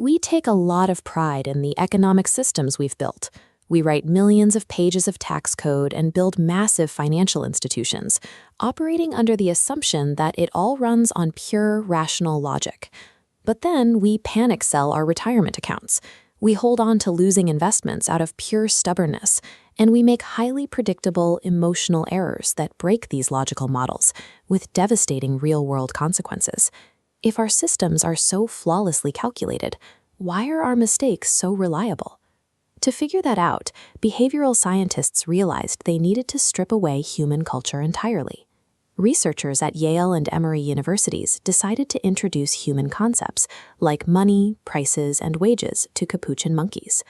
We take a lot of pride in the economic systems we've built. We write millions of pages of tax code and build massive financial institutions, operating under the assumption that it all runs on pure, rational logic. But then we panic sell our retirement accounts. We hold on to losing investments out of pure stubbornness, and we make highly predictable emotional errors that break these logical models, with devastating real-world consequences. If our systems are so flawlessly calculated, why are our mistakes so reliable? To figure that out, behavioral scientists realized they needed to strip away human culture entirely. Researchers at Yale and Emory universities decided to introduce human concepts like money, prices, and wages to capuchin monkeys.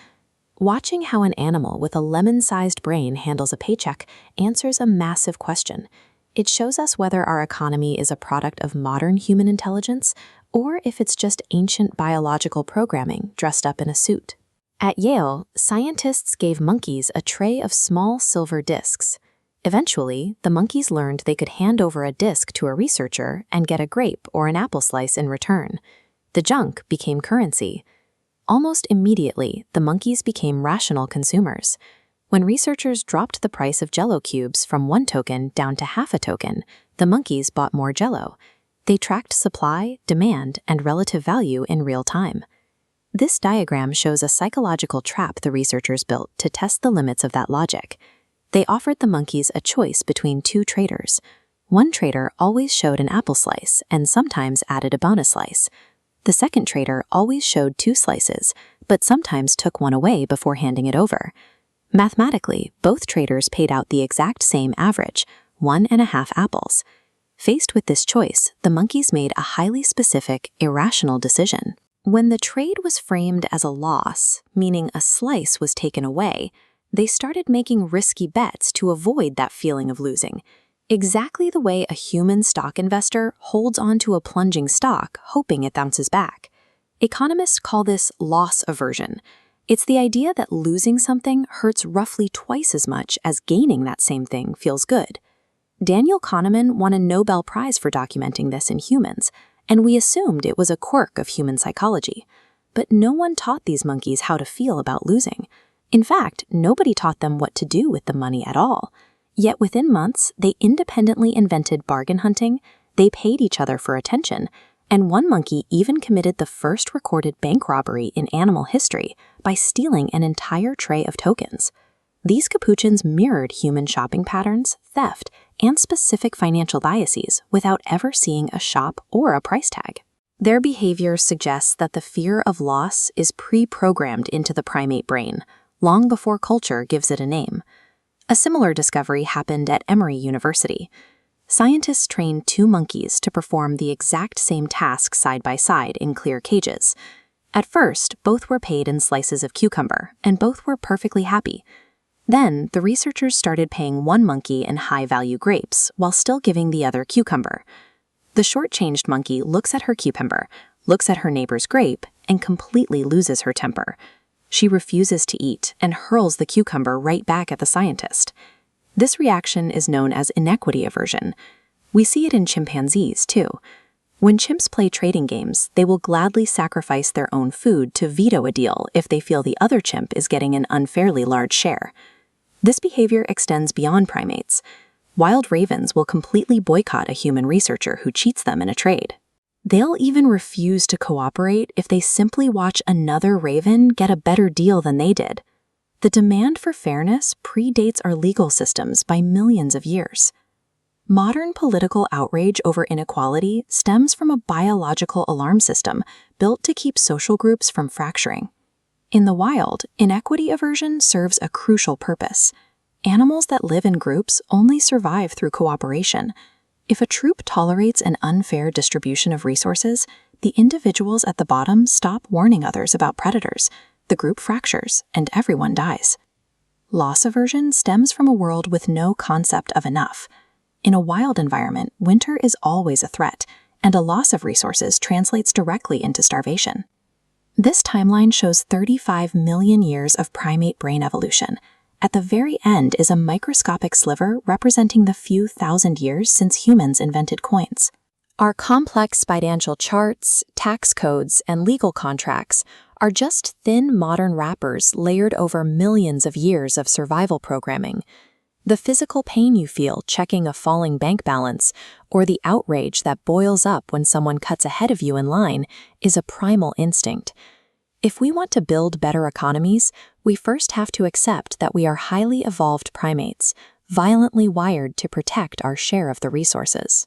Watching how an animal with a lemon-sized brain handles a paycheck answers a massive question. It shows us whether our economy is a product of modern human intelligence or if it's just ancient biological programming dressed up in a suit. At Yale, scientists gave monkeys a tray of small silver discs. Eventually, the monkeys learned they could hand over a disc to a researcher and get a grape or an apple slice in return. The junk became currency. Almost immediately, the monkeys became rational consumers. When researchers dropped the price of Jell-O cubes from 1 token down to half a token, the monkeys bought more Jell-O. They tracked supply, demand, and relative value in real time. This diagram shows a psychological trap the researchers built to test the limits of that logic. They offered the monkeys a choice between 2 traders. One trader always showed an apple slice and sometimes added a bonus slice. The second trader always showed 2 slices, but sometimes took one away before handing it over. Mathematically, both traders paid out the exact same average, 1.5 apples. Faced with this choice, the monkeys made a highly specific, irrational decision. When the trade was framed as a loss, meaning a slice was taken away, they started making risky bets to avoid that feeling of losing, exactly the way a human stock investor holds onto a plunging stock hoping it bounces back. Economists call this loss aversion. It's the idea that losing something hurts roughly twice as much as gaining that same thing feels good. Daniel Kahneman won a Nobel Prize for documenting this in humans, and we assumed it was a quirk of human psychology. But no one taught these monkeys how to feel about losing. In fact, nobody taught them what to do with the money at all. Yet within months, they independently invented bargain hunting, they paid each other for attention, and one monkey even committed the first recorded bank robbery in animal history by stealing an entire tray of tokens. These capuchins mirrored human shopping patterns, theft, and specific financial biases without ever seeing a shop or a price tag. Their behavior suggests that the fear of loss is pre-programmed into the primate brain, long before culture gives it a name. A similar discovery happened at Emory University. Scientists trained 2 monkeys to perform the exact same task side by side in clear cages. At first, both were paid in slices of cucumber, and both were perfectly happy. Then, the researchers started paying one monkey in high-value grapes while still giving the other cucumber. The short-changed monkey looks at her cucumber, looks at her neighbor's grape, and completely loses her temper. She refuses to eat and hurls the cucumber right back at the scientist. This reaction is known as inequity aversion. We see it in chimpanzees, too. When chimps play trading games, they will gladly sacrifice their own food to veto a deal if they feel the other chimp is getting an unfairly large share. This behavior extends beyond primates. Wild ravens will completely boycott a human researcher who cheats them in a trade. They'll even refuse to cooperate if they simply watch another raven get a better deal than they did. The demand for fairness predates our legal systems by millions of years. Modern political outrage over inequality stems from a biological alarm system built to keep social groups from fracturing. In the wild, inequity aversion serves a crucial purpose. Animals that live in groups only survive through cooperation. If a troop tolerates an unfair distribution of resources, the individuals at the bottom stop warning others about predators, the group fractures, and everyone dies. Loss aversion stems from a world with no concept of enough. In a wild environment, winter is always a threat, and a loss of resources translates directly into starvation. This timeline shows 35 million years of primate brain evolution. At the very end is a microscopic sliver representing the few thousand years since humans invented coins. Our complex financial charts, tax codes, and legal contracts are just thin modern wrappers layered over millions of years of survival programming. The physical pain you feel checking a falling bank balance, or the outrage that boils up when someone cuts ahead of you in line, is a primal instinct. If we want to build better economies, we first have to accept that we are highly evolved primates, violently wired to protect our share of the resources.